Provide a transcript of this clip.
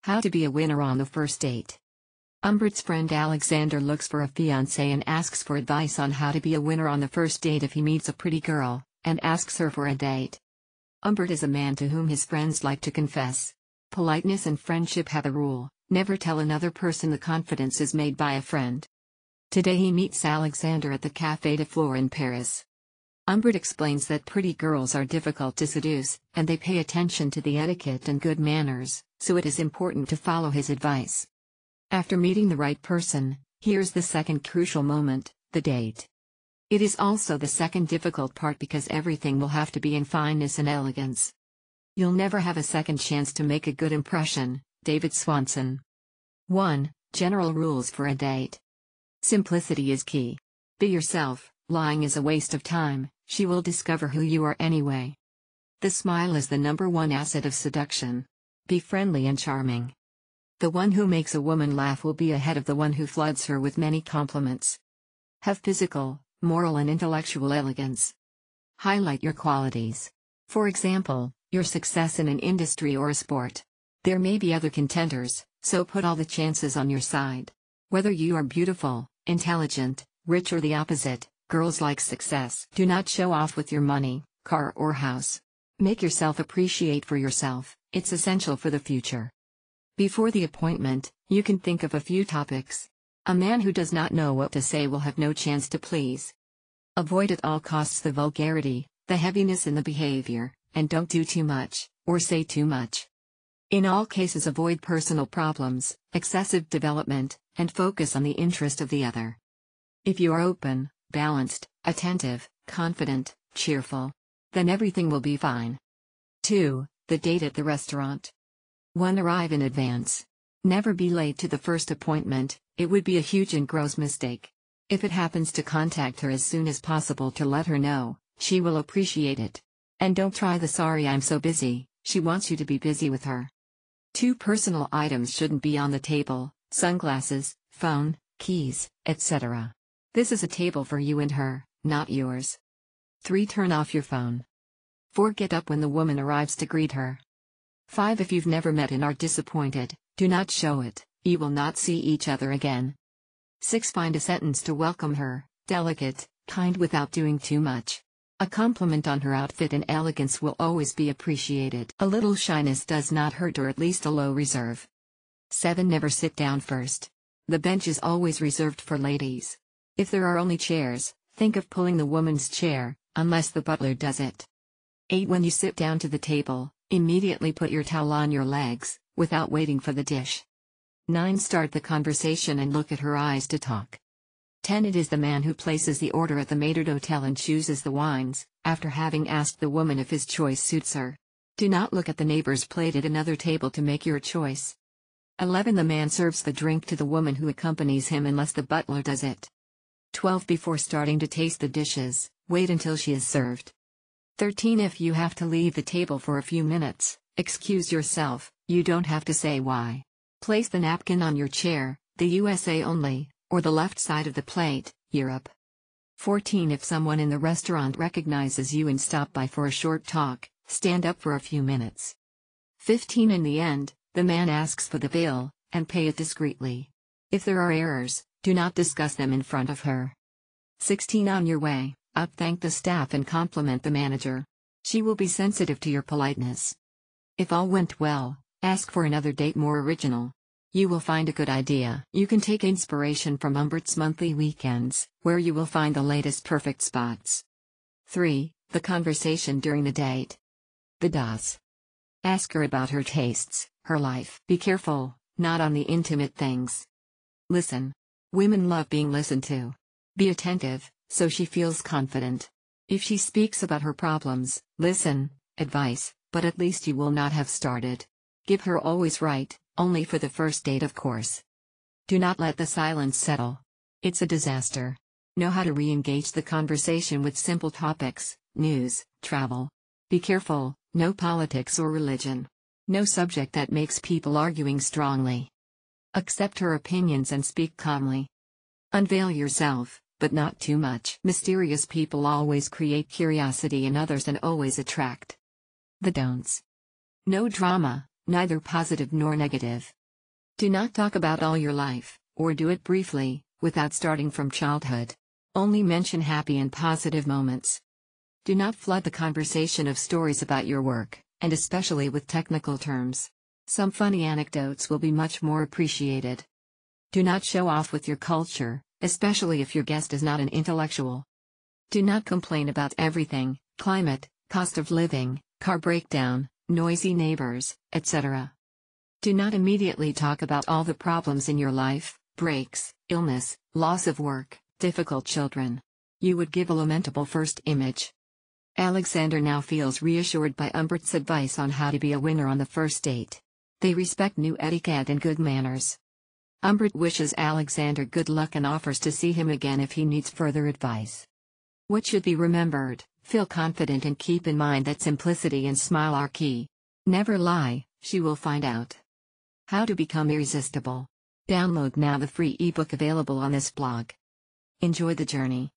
How to be a winner on the first date. Umbert's friend Alexander looks for a fiancé and asks for advice on how to be a winner on the first date if he meets a pretty girl, and asks her for a date. Umbert is a man to whom his friends like to confess. Politeness and friendship have a rule: never tell another person the confidence is made by a friend. Today he meets Alexander at the Café de Flore in Paris. Umbert explains that pretty girls are difficult to seduce, and they pay attention to the etiquette and good manners, so it is important to follow his advice. After meeting the right person, here's the second crucial moment: the date. It is also the second difficult part because everything will have to be in fineness and elegance. You'll never have a second chance to make a good impression. David Swanson. 1. General rules for a date. Simplicity is key. Be yourself. Lying is a waste of time. She will discover who you are anyway. The smile is the #1 asset of seduction. Be friendly and charming. The one who makes a woman laugh will be ahead of the one who floods her with many compliments. Have physical, moral and intellectual elegance. Highlight your qualities. For example, your success in an industry or a sport. There may be other contenders, so put all the chances on your side. Whether you are beautiful, intelligent, rich or the opposite, girls like success. Do not show off with your money, car or house. Make yourself appreciate for yourself. It's essential for the future. Before the appointment, you can think of a few topics. A man who does not know what to say will have no chance to please. Avoid at all costs the vulgarity, the heaviness in the behavior, and don't do too much, or say too much. In all cases avoid personal problems, excessive development, and focus on the interest of the other. If you are open, balanced, attentive, confident, cheerful, then everything will be fine. 2. The date at the restaurant. 1. Arrive in advance. Never be late to the first appointment. It would be a huge and gross mistake. If it happens to contact her as soon as possible to let her know, she will appreciate it. And don't try the "sorry I'm so busy," she wants you to be busy with her. 2. Personal items shouldn't be on the table: sunglasses, phone, keys, etc. This is a table for you and her, not yours. 3. Turn off your phone. 4. Get up when the woman arrives to greet her. 5. If you've never met and are disappointed, do not show it. You will not see each other again. 6. Find a sentence to welcome her, delicate, kind without doing too much. A compliment on her outfit and elegance will always be appreciated. A little shyness does not hurt, or at least a low reserve. 7. Never sit down first. The bench is always reserved for ladies. If there are only chairs, think of pulling the woman's chair, unless the butler does it. 8. When you sit down to the table, immediately put your towel on your legs, without waiting for the dish. 9. Start the conversation and look at her eyes to talk. 10. It is the man who places the order at the maître-d'hôtel and chooses the wines, after having asked the woman if his choice suits her. Do not look at the neighbor's plate at another table to make your choice. 11. The man serves the drink to the woman who accompanies him unless the butler does it. 12. Before starting to taste the dishes, wait until she is served. 13. If you have to leave the table for a few minutes, excuse yourself. You don't have to say why. Place the napkin on your chair, the USA only, or the left side of the plate, Europe. 14. If someone in the restaurant recognizes you and stop by for a short talk, stand up for a few minutes. 15. In the end, the man asks for the bill, and pay it discreetly. If there are errors, do not discuss them in front of her. 16. On your way out, thank the staff and compliment the manager. She will be sensitive to your politeness. If all went well, ask for another date more original. You will find a good idea. You can take inspiration from Umbert's monthly weekends, where you will find the latest perfect spots. 3. The conversation during the date. The DOS. Ask her about her tastes, her life. Be careful, not on the intimate things. Listen. Women love being listened to. Be attentive, so she feels confident. If she speaks about her problems, listen. Advice, but at least you will not have started. Give her always right, only for the first date of course. Do not let the silence settle. It's a disaster. Know how to re-engage the conversation with simple topics: news, travel. Be careful, no politics or religion. No subject that makes people arguing strongly. Accept her opinions and speak calmly. Unveil yourself, but not too much. Mysterious people always create curiosity in others and always attract. The don'ts. No drama, neither positive nor negative. Do not talk about all your life, or do it briefly, without starting from childhood. Only mention happy and positive moments. Do not flood the conversation of stories about your work, and especially with technical terms. Some funny anecdotes will be much more appreciated. Do not show off with your culture, especially if your guest is not an intellectual. Do not complain about everything: climate, cost of living, car breakdown, noisy neighbors, etc. Do not immediately talk about all the problems in your life: breaks, illness, loss of work, difficult children. You would give a lamentable first image. Alexander now feels reassured by Umbert's advice on how to be a winner on the first date. They respect new etiquette and good manners. Umbert wishes Alexander good luck and offers to see him again if he needs further advice. What should be remembered: feel confident and keep in mind that simplicity and smile are key. Never lie, she will find out. How to become irresistible. Download now the free ebook available on this blog. Enjoy the journey.